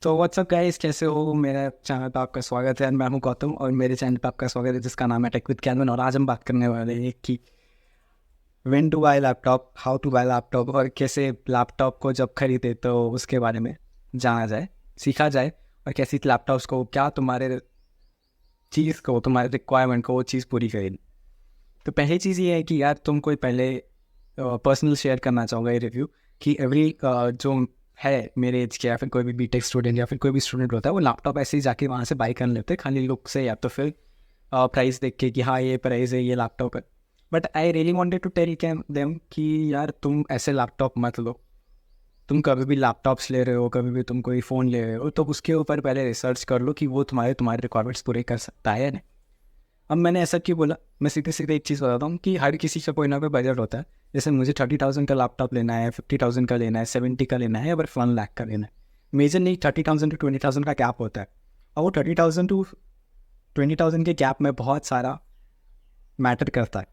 तो WhatsApp guys, कैसे हो? मेरे चैनल पे आपका स्वागत है। मैं हूं गौतम और मेरे चैनल पे आपका स्वागत है जिसका नाम है टेक विद कैनवन। और आज हम बात करने वाले हैं कि when to buy laptop, how to buy laptop और कैसे लैपटॉप को जब खरीदे तो उसके बारे में जाना जाए, सीखा जाए। और कैसी लैपटॉप्स को क्या तुम्हारे चीज़ को, तुम्हारे रिक्वायरमेंट को वो चीज़ पूरी करेगी। तो पहली चीज़ ये है कि यार तुम कोई पहले पर्सनल शेयर करना चाहूँगा ये रिव्यू कि एवरी जो है मेरे एज के या फिर कोई भी बीटेक स्टूडेंट या फिर कोई भी स्टूडेंट होता है वो लैपटॉप ऐसे ही जाके वहाँ से बाई कर लेते हैं खाली लुक से या तो फिर प्राइस देख के कि हाँ ये प्राइस है, ये लैपटॉप है। But I really wanted to tell cam them कि यार तुम ऐसे लैपटॉप मत लो। तुम कभी भी लैपटॉप्स ले रहे हो, कभी भी तुम कोई फ़ोन ले रहे हो, तो उसके ऊपर पहले रिसर्च कर लो कि वो तुम्हारे तुम्हारे रिक्वायरमेंट्स पूरे कर सकता है या नहीं। अब मैंने ऐसा क्यों बोला? मैं सीधे सीधे एक चीज़ बताता हूँ कि हर किसी का कोई ना कोई बजट होता है। जैसे मुझे 30,000 का लैपटॉप लेना है, 50,000 का लेना है, 70 का लेना है या फिर 1 लाख का लेना है। मेजर नहीं 30,000 टू 20,000 का गैप होता है। और वो 30,000 टू 20,000 के गैप में बहुत सारा मैटर करता है।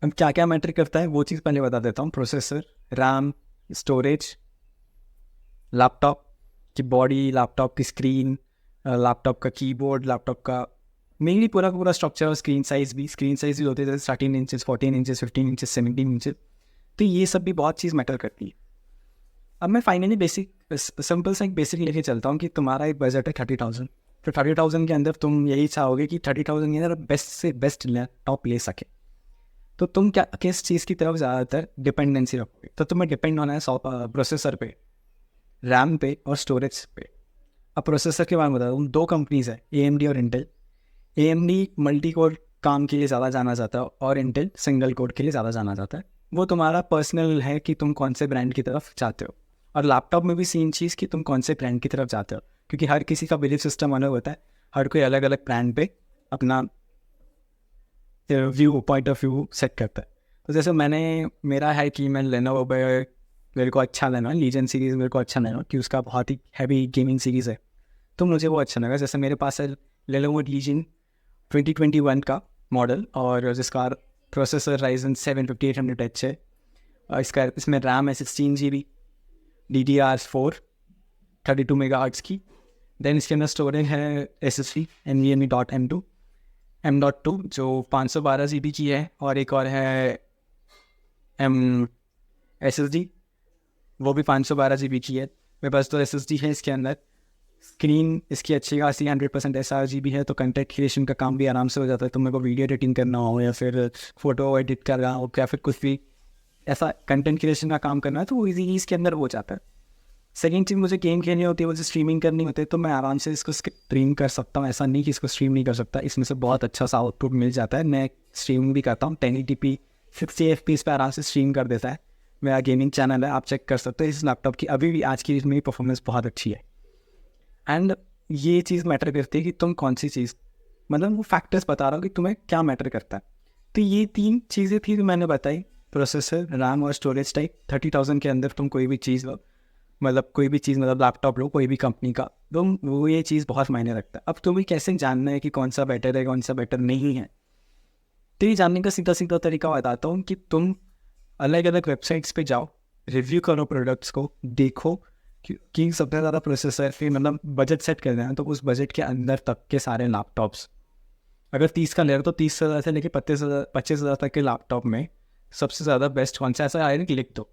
अब क्या क्या मैटर करता है वो चीज़ पहले बता देता हूँ। प्रोसेसर, रैम, स्टोरेज, लैपटॉप की बॉडी, लैपटॉप की स्क्रीन, लैपटॉप का कीबोर्ड, लैपटॉप का मेनली पूरा का पूरा स्ट्रक्चर। और स्क्रीन साइज भी होते हैं जैसे 13 इंचेस, 14 इंचेस, 15 इंचेस, 17 इंचेस। तो ये सब भी बहुत चीज़ मैटर करती है। अब मैं फाइनली बेसिक सिंपल सा एक बेसिक लेके चलता हूँ कि तुम्हारा एक बजट है 30,000। तो 30,000 के अंदर तुम यही चाहोगे कि 30,000 के अंदर बेस्ट से बेस्ट लैपटॉप ले सके। तो तुम क्या किस चीज़ की तरफ ज़्यादातर डिपेंडेंसी रखोगे? तो तुम्हें डिपेंड होना है प्रोसेसर पे, रैम पे और स्टोरेज पे। अब प्रोसेसर के बारे में बता दूँ, दो कंपनीज है, AMD और इंटेल। AMD मल्टी कोर काम के लिए ज़्यादा जाना जाता है और इंटेल सिंगल कोर के लिए ज़्यादा जाना जाता है। वो तुम्हारा पर्सनल है कि तुम कौन से ब्रांड की तरफ जाते हो। और लैपटॉप में भी सेम चीज़ कि तुम कौन से ब्रांड की तरफ जाते हो, क्योंकि हर किसी का बिलीफ सिस्टम अलग होता है। हर कोई अलग अलग ब्रांड पे अपना view, point of view set करता है। तो जैसे मेरा है कि मैं लेनोवो पे मेरे को अच्छा लेना है, लीजेंड सीरीज़ मेरे को अच्छा लेना कि उसका बहुत ही हैवी गेमिंग सीरीज़ है, तो मुझे वो अच्छा लगा। जैसे मेरे पास है लेनोवो लीजेंड 2021 का मॉडल और जिसका प्रोसेसर राइजन 7 5800H है। इसमें रैम है 16 GB, DDR4 32 मेगाहर्ट्ज़ की। देन इसके अंदर स्टोरेज है SSD NVMe.M2 जो 512 GB की है। और एक और है M SSD, वो भी 512 GB की है। मेरे पास तो SSD है इसके अंदर। स्क्रीन इसकी अच्छी खासी 100% sRGB है, तो कंटेंट क्रिएशन का काम भी आराम से हो जाता है। तो मेरे को वीडियो एडिटिंग करना हो या फिर फोटो एडिट करना हो या फिर कुछ भी ऐसा कंटेंट क्रिएशन का काम करना है तो वो इजीली इसके अंदर हो जाता है। सेकेंड चीज़, मुझे गेम खेलनी होती है, मुझे स्ट्रीमिंग करनी होती है, तो मैं आराम से इसको स्ट्रीम कर सकता हूँ। ऐसा नहीं कि इसको स्ट्रीम नहीं कर सकता, इसमें से बहुत अच्छा सा आउटपुट मिल जाता है। मैं स्ट्रीमिंग भी करता हूँ 1080p 60 FPS पे आराम से स्ट्रीम कर देता है। मेरा गेमिंग चैनल है, आप चेक कर सकते हो। इस लैपटॉप की अभी भी आज की डेट में परफॉर्मेंस बहुत अच्छी है। एंड ये चीज़ मैटर करती है कि तुम कौन सी चीज़, मतलब वो फैक्टर्स बता रहा हो कि तुम्हें क्या मैटर करता है। तो ये तीन चीज़ें थी जो मैंने बताई, प्रोसेसर, रैम और स्टोरेज टाइप। 30,000 के अंदर तुम कोई भी चीज़ लो, मतलब कोई भी चीज़, मतलब लैपटॉप लो कोई भी कंपनी का, तुम वो ये चीज़ बहुत मायने रखता है। अब तुम्हें कैसे जानना है कि कौन सा बेटर है कौन सा बेटर नहीं है? तो ये जानने का सीधा सीधा तरीका बताता हूँ कि तुम अलग अलग वेबसाइट्स पे जाओ, रिव्यू करो प्रोडक्ट्स को, देखो कि सबसे ज़्यादा प्रोसेसर फिर मतलब बजट सेट कर देना, तो उस बजट के अंदर तक के सारे लैपटॉप्स, अगर 30 का ले रहे हो तो 30,000 से लेकर 25,000 तक के लैपटॉप में सबसे ज़्यादा बेस्ट कौन सा ऐसा आएगा कि लिख दो।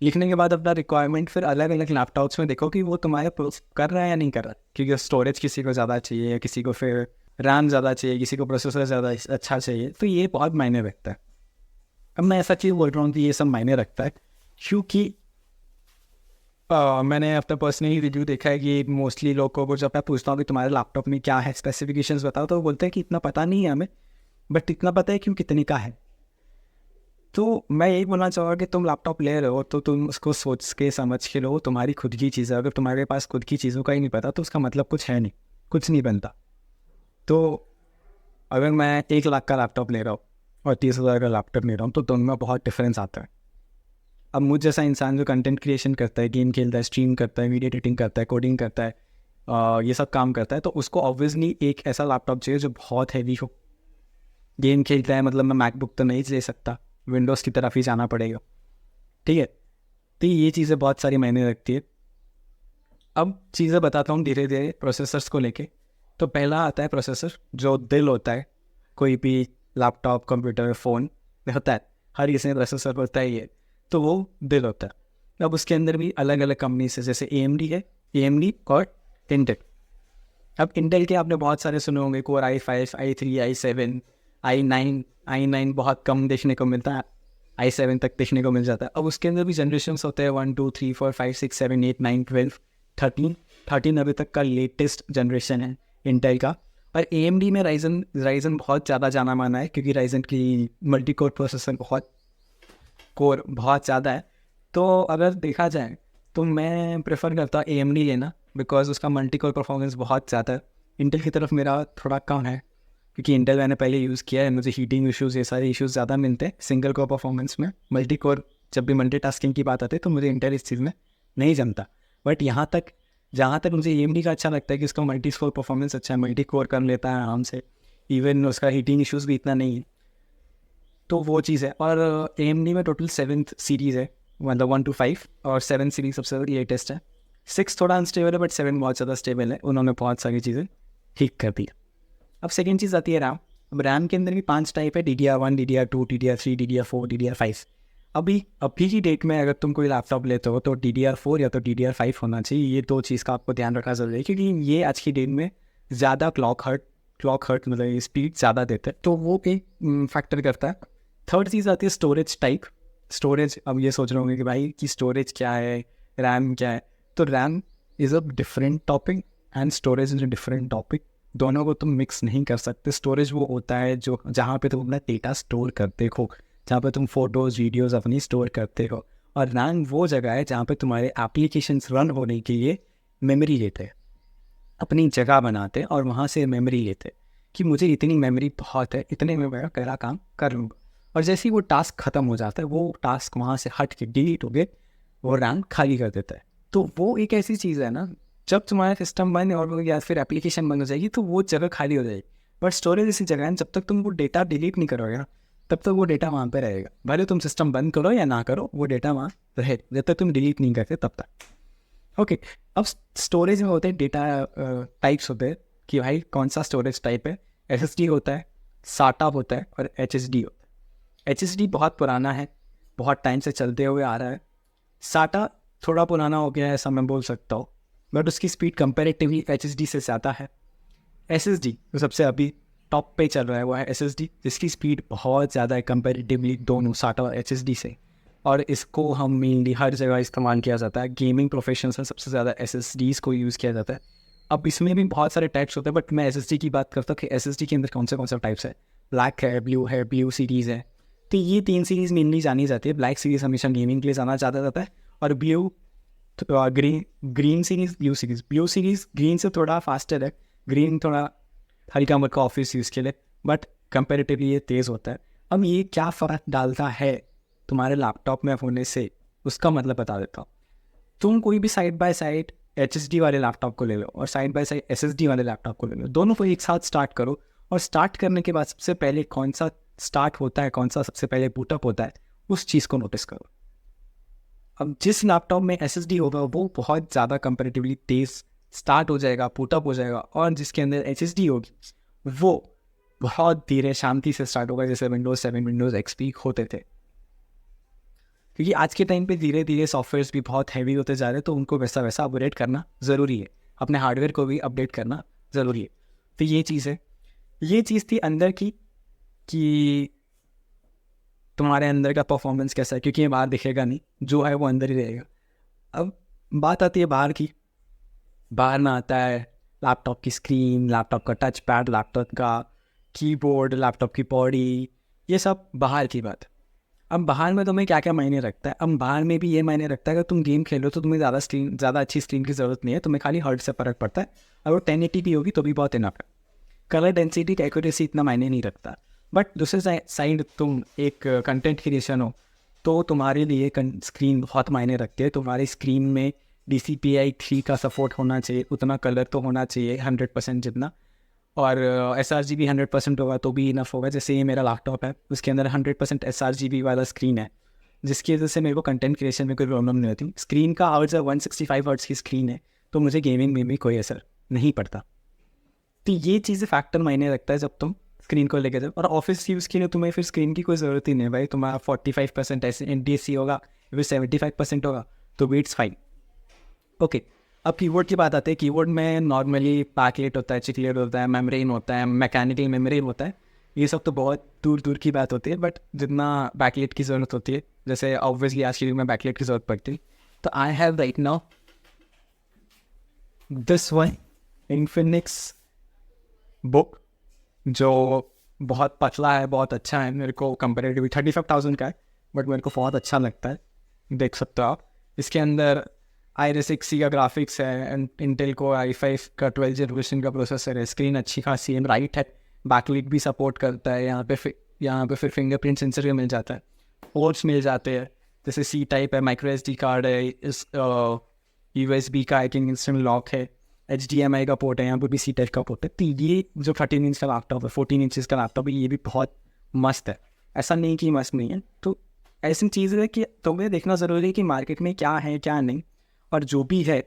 लिखने के बाद अपना रिक्वायरमेंट फिर अलग अलग लैपटॉप्स में देखो कि वो तुम्हारे कर रहा है या नहीं कर रहा, क्योंकि स्टोरेज किसी को ज़्यादा चाहिए, किसी को फिर रैम ज़्यादा चाहिए, किसी को प्रोसेसर ज़्यादा अच्छा चाहिए, तो ये बहुत मायने रखता है। अब मैं ऐसा चीज़ बोल रहा हूँ कि ये सब मायने रखता है क्योंकि मैंने अपना पर्सनली रिव्यू देखा है कि मोस्टली लोगों को जब मैं पूछता हूँ कि तुम्हारे लैपटॉप में क्या है, स्पेसिफिकेशंस बताओ, तो वो बोलते हैं कि इतना पता नहीं है हमें, बट इतना पता है क्यों कितने का है। तो मैं यही बोलना चाहूँगा कि तुम लैपटॉप ले रहे हो तो तुम उसको सोच के समझ के लो, तुम्हारी खुद की चीज़ है। अगर तुम्हारे पास खुद की चीज़ों का ही नहीं पता तो उसका मतलब कुछ है नहीं, कुछ नहीं बनता। तो अगर मैं 1 लाख का लैपटॉप ले रहा हूँ और 30,000 का लैपटॉप ले रहा हूँ तो दोनों में बहुत डिफरेंस आता है। अब मुझ जैसा इंसान जो कंटेंट क्रिएशन करता है, गेम खेलता है, स्ट्रीम करता है, वीडियो एडिटिंग करता है, कोडिंग करता है, ये सब काम करता है, तो उसको ऑब्वियसली एक ऐसा लैपटॉप चाहिए जो बहुत हैवी हो। गेम खेलता है मतलब मैं मैकबुक तो नहीं ले सकता, विंडोज़ की तरफ ही जाना पड़ेगा। ठीक है, तो ये चीज़ें बहुत सारी मायने रखती है। अब चीज़ें बताता हूँ धीरे धीरे प्रोसेसर्स को लेके। तो पहला आता है प्रोसेसर, जो दिल होता है कोई भी लैपटॉप कंप्यूटर फ़ोन में होता है, हर किसी में प्रोसेसर होता ही है, तो वो दिल होता है। अब उसके अंदर भी अलग अलग कंपनी से, जैसे AMD है, AMD और इंटेल। अब इंटेल के आपने बहुत सारे सुने होंगे, core i5, i3, i7, i9 बहुत कम देखने को मिलता है, i7 तक देखने को मिल जाता है। अब उसके अंदर भी जनरेशन्स होते हैं 1 2 3 4 5 6 7 8 9 12 13 अभी तक का लेटेस्ट जनरेशन है इंटेल का। और AMD में राइजन बहुत ज़्यादा जाना माना है, क्योंकि राइजन की मल्टी कोर प्रोसेसर कोर बहुत ज़्यादा है। तो अगर देखा जाए तो मैं प्रेफर करता हूँ AMD लेना, बिकॉज उसका मल्टी कोर परफॉर्मेंस बहुत ज़्यादा है। इंटेल की तरफ मेरा थोड़ा कम है, क्योंकि इंटेल मैंने पहले यूज़ किया है, मुझे हीटिंग इश्यूज़ ये सारे इश्यूज़ ज़्यादा मिलते हैं सिंगल कोर परफॉर्मेंस में। मल्टी कोर जब भी मल्टीटास्किंग की बात आती है तो मुझे इंटेल इस चीज़ में नहीं जमता। बट जहाँ तक मुझे AMD का अच्छा लगता है कि उसका मल्टी कोर परफॉर्मेंस अच्छा है, मल्टी कोर कर लेता है आराम से, इवन उसका हीटिंग इश्यूज़ भी इतना नहीं है, तो वो चीज़ है। और AMD में टोटल 7th सीरीज़ है, मतलब 1 to 5, और 7 सीरीज सबसे लेटेस्ट है। 6 थोड़ा अनस्टेबल है, बट 7 बहुत ज़्यादा स्टेबल है, उन्होंने बहुत सारी चीज़ें ठीक कर दी। अब सेकेंड चीज़ आती है रैम। अब रैम के अंदर भी 5 टाइप है, DDR1, DDR2, DDR3, DDR4, DDR5। अभी की डेट में अगर तुम कोई लैपटॉप लेते हो तो DDR4 या तो DDR5 होना चाहिए। ये दो चीज़ का आपको ध्यान रखना ज़रूरी है, क्योंकि ये आज की डेट में ज़्यादा क्लॉक हर्ट मतलब स्पीड ज़्यादा देते हैं, तो वो एक फैक्टर करता है। थर्ड चीज़ आती है स्टोरेज टाइप। स्टोरेज, अब ये सोच रहे होंगे कि भाई कि स्टोरेज क्या है, रैम क्या है। तो RAM is a different topic and storage is a different topic. दोनों को तुम मिक्स नहीं कर सकते। स्टोरेज वो होता है जो जहाँ पे तुम अपना डेटा स्टोर करते हो, जहाँ पे तुम फोटोज़ वीडियोज़ अपनी स्टोर करते हो। और रैम वो जगह है जहाँ पे तुम्हारे एप्लीकेशंस रन होने के लिए मेमोरी लेते हैं, अपनी जगह बनाते हैं और वहाँ से मेमोरी लेते हैं कि मुझे इतनी मेमोरी बहुत है, इतने में मैं मेरा काम कर लूँगा। और जैसे ही वो टास्क ख़त्म हो जाता है, वो टास्क वहाँ से हट के डिलीट हो गए, वो रैम खाली कर देता है। तो वो एक ऐसी चीज़ है ना, जब तुम्हारा सिस्टम बंद और या फिर एप्लीकेशन बंद हो जाएगी तो वो जगह खाली हो जाएगी। बट स्टोरेज ऐसी जगह है, जब तक तुम वो डेटा डिलीट नहीं करोगे ना, तब तक वो डेटा वहाँ पे रहेगा। भले तुम सिस्टम बंद करो या ना करो, वो डेटा वहाँ रहे जब तक तुम डिलीट नहीं करते तब तक। ओके। अब स्टोरेज में होते हैं डेटा टाइप्स होते हैं कि भाई कौन सा स्टोरेज टाइप है। SSD होता है, साटा होता है और HSD होता है। HSD बहुत पुराना है, बहुत टाइम से चलते हुए आ रहा है। साटा थोड़ा पुराना हो गया है, ऐसा मैं बोल सकता हूँ, बट उसकी स्पीड कंपेरेटिवली HSD से ज़्यादा है। SSD जो सबसे अभी टॉप पे चल रहा है वो है SSD, जिसकी स्पीड बहुत ज़्यादा है कंपेरेटिवली दोनों साटा और HSD से। और इसको हम मेनली हर जगह इस्तेमाल किया जाता है। गेमिंग प्रोफेशनल्स में सबसे ज़्यादा SSDs को यूज़ किया जाता है। अब इसमें भी बहुत सारे टाइप्स होते हैं, बट मैं SSD की बात करता हूँ कि SSD के अंदर कौन से टाइप्स है। ब्लैक है, ब्लू सीरीज़ है। तो ये 3 सीरीज़ मेनली जानी जाती है। ब्लैक सीरीज़ हमेशा गेमिंग के लिए जाना ज़्यादा जाता है, और green series, blue series green से थोड़ा फास्टर है। ग्रीन थोड़ा हल्का मुल्का ऑफिस यूज़ के लिए, बट कंपेरेटिवली ये तेज़ होता है। अब ये क्या फ़र्क डालता है तुम्हारे लैपटॉप में होने से, उसका मतलब बता देता हूँ। तुम कोई भी साइड बाय साइड HSD वाले लैपटॉप को ले लो और साइड बाय साइड SSD वाले लैपटॉप को ले लो, दोनों को एक साथ स्टार्ट करो। और स्टार्ट करने के बाद सबसे पहले कौन सा स्टार्ट होता है, कौन सा सबसे पहले बूटअप होता है, उस चीज़ को नोटिस करो। अब जिस लैपटॉप में SSD होगा वो बहुत ज़्यादा कंपेरेटिवली तेज़ स्टार्ट हो जाएगा, बूटअप हो जाएगा, और जिसके अंदर HSD होगी वो बहुत धीरे शांति से स्टार्ट होगा, जैसे विंडोज़ 7 विंडोज़ XP होते थे। क्योंकि आज के टाइम पे धीरे धीरे सॉफ्टवेयर्स भी बहुत हैवी होते जा रहे हैं, तो उनको वैसा वैसा अपग्रेड करना ज़रूरी है। अपने हार्डवेयर को भी अपडेट करना ज़रूरी है। तो ये चीज़ है, ये चीज़ थी अंदर की कि तुम्हारे अंदर का परफॉर्मेंस कैसा है, क्योंकि ये बाहर दिखेगा नहीं, जो है वो अंदर ही रहेगा। अब बात आती है बाहर की। बाहर में आता है लैपटॉप की स्क्रीन, लैपटॉप का टच पैड, लैपटॉप का कीबोर्ड, लैपटॉप की बॉडी, ये सब बाहर की बात। अब बाहर में तुम्हें क्या क्या मायने रखता है। अब बाहर में भी ये मायने रखता है कि तुम गेम खेलो तो तुम्हें ज़्यादा अच्छी स्क्रीन की ज़रूरत नहीं है, तुम्हें खाली हर्ट से फ़र्क पड़ता है। अगर 1080p होगी तो भी बहुत इनफ है। कलर डेंसिटी, एक्यूरेसी इतना मायने नहीं रखता। बट दूसरे साइड तुम एक कंटेंट क्रिएशन हो तो तुम्हारे लिए स्क्रीन बहुत मायने रखती है। तुम्हारी स्क्रीन में DCI-3 का सपोर्ट होना चाहिए, उतना कलर तो होना चाहिए 100% जितना। और sRGB 100% होगा तो भी इनफ होगा। जैसे ये मेरा लैपटॉप है, उसके अंदर 100% sRGB वाला स्क्रीन है, जिसकी वजह से मेरे को कंटेंट क्रिएशन में कोई प्रॉब्लम नहीं होती। स्क्रीन का हर्ट्ज़ है 165 हर्ट्ज़ की स्क्रीन है, तो मुझे गेमिंग में भी कोई असर नहीं पड़ता। तो ये चीज़ें फैक्टर मायने रखता है जब तुम स्क्रीन को लेकर जाओ। और ऑफिस यूज़ के लिए तुम्हें फिर स्क्रीन की कोई ज़रूरत ही नहीं है भाई। तुम्हारा 45% ऐसे NTSC होगा, फिर 75% होगा, तो भी इट्स फाइन। ओके, अब कीबोर्ड की बात आती है। कीबोर्ड में नॉर्मली बैकलाइट होता है, चिकलेट होता है, मेम्ब्रेन होता है, मैकेनिकल मेम्ब्रेन होता है। ये सब तो बहुत दूर दूर की बात होती है, बट जितना बैकलाइट की ज़रूरत होती है, जैसे ऑब्वियसली आज के युग में बैकलाइट की ज़रूरत पड़ती है। तो I have right now this one Infinix book, जो बहुत पतला है, बहुत अच्छा है। मेरे को कंपेरेटिवली 35,000 का है, बट मेरे को बहुत अच्छा लगता है। देख सकते हो आप। इसके अंदर Iris Xe का ग्राफिक्स है, इंटेल को i5 का 12 जनरेशन का प्रोसेसर है। स्क्रीन अच्छी खासी है, राइट है, बैकलाइट भी सपोर्ट करता है। यहाँ पे फिर फिंगरप्रिंट सेंसर भी मिल जाता है, पोर्ट्स मिल जाते हैं, जैसे C टाइप है, माइक्रो SD कार्ड है, इस USB का आई थिंक इंस्टेंट लॉक है, HDMI का पोर्ट है, यहाँ पे भी C टाइप का पोर्ट है। तो ये जो 13 इंच का लैपटॉप है, 14 इंचज़ का लैपटॉप है, ये भी बहुत मस्त है। ऐसा नहीं कि मस्त नहीं है। तो ऐसी चीज़ है कि तुम्हें देखना ज़रूरी है कि मार्केट में क्या है क्या नहीं, और जो भी है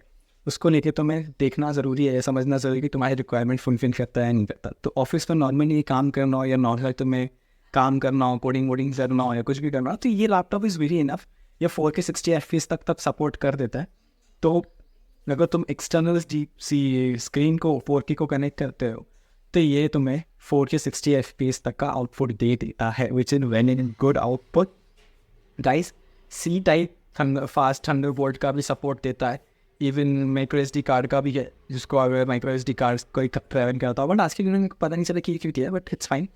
उसको लेके तुम्हें देखना ज़रूरी है, समझना ज़रूरी है कि तुम्हारी रिक्वायरमेंट फुलफिल करता है नहीं करता। तो ऑफिस में नॉर्मली काम करना हो या नॉर्मल तुम्हें काम करना हो, कोडिंग वोडिंग करना हो या कुछ भी करना हो, तो ये लैपटॉप इज़ वेरी इनफ। ये 4K 60 FPS तक सपोर्ट कर देता है। तो अगर तुम एक्सटर्नल स्क्रीन को 4K को कनेक्ट करते हो, तो ये तुम्हें 4K 60 FPS तक का आउटपुट दे देता है, which is very good output guys. C type fast Thunderbolt का भी सपोर्ट देता है, इवन माइक्रो SD कार्ड का भी है, जिसको अगर माइक्रो SD कार्ड कोई ट्रैवल करता हो। बट आज के दिन में पता नहीं चला कि क्यों किया है, बट इट्स फाइन।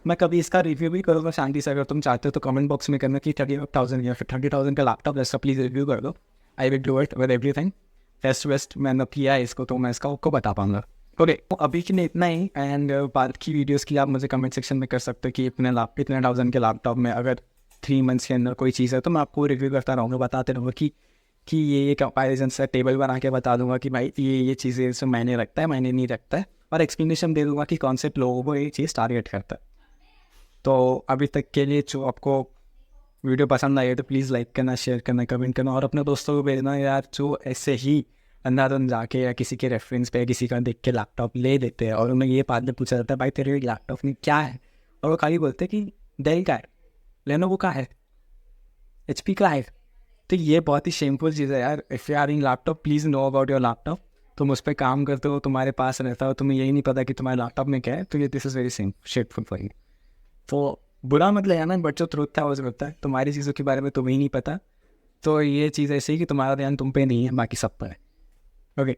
मैं कभी इसका रिव्यू भी करूँगा शांति से। अगर तुम चाहते हो तो कमेंट बॉक्स में करना कि 35,000 या फिर 30,000 का लैपटॉप जैसा प्लीज़ रिव्यू कर दो। I will do it with everything. Test वेस्ट मैंने किया है इसको, तो मैं इसका आपको बता पाऊंगा। ओके, अभी के लिए इतना ही। एंड बाद की वीडियोस की आप मुझे कमेंट सेक्शन में कर सकते हो कि इतने 1000 के लैपटॉप में अगर 3 मंथ्स के अंदर कोई चीज़ है, तो मैं आपको रिव्यू करता रहूँगा, बताते रहूँगा कि ये कंपैरिजन से टेबल बना के बता दूंगा कि भाई ये चीज़ें इसमें मायने रखता है, मायने नहीं रखता है, और एक्सप्लेनेशन दे दूंगा कि कौन से लोगों को ये चीज़ टारगेट करता है। तो अभी तक के लिए जो आपको वीडियो पसंद आई है तो प्लीज़ लाइक करना, शेयर करना, कमेंट करना, और अपने दोस्तों को भेजना यार, जो ऐसे ही अंधाधुन जाके या किसी के रेफरेंस पे किसी का देख के लैपटॉप ले देते हैं, और उन्हें ये बाद में पूछा जाता है भाई तेरे लैपटॉप में क्या है, और वो खाली बोलते हैं कि डेल का है, लेनोवो का है, HP का है। तो ये बहुत ही शेमफुल चीज़ है यार। If you are in laptop, please know about your laptop. तुम उस पर काम करते हो, तुम्हारे पास रहता हो, तुम्हें यही नहीं पता कि तुम्हारे लैपटॉप में क्या है, तो ये this is very shameful for you. तो बुरा मत ले आना, बट जो ट्रुथ है वो होता है। तुम्हारी चीज़ों के बारे में तुम्हें ही नहीं पता, तो ये चीज़ ऐसी है कि तुम्हारा ध्यान तुम पे नहीं है, बाकी सब पर है। ओके,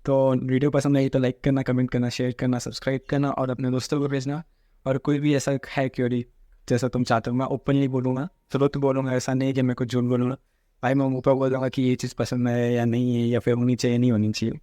तो वीडियो पसंद आई तो लाइक करना, कमेंट करना, शेयर करना, सब्सक्राइब करना, और अपने दोस्तों को भेजना। और कोई भी ऐसा है क्योरी जैसा तुम चाहते हो, मैं ओपनली बोलूँगा, तुरंत बोलूँगा, ऐसा नहीं कि मैं कुछ झूठ बोलूँगा। भाई मैं मुँह पर बोल दूँगा कि ये चीज़ पसंद है या नहीं है, या फिर होनी चाहिए नहीं होनी चाहिए।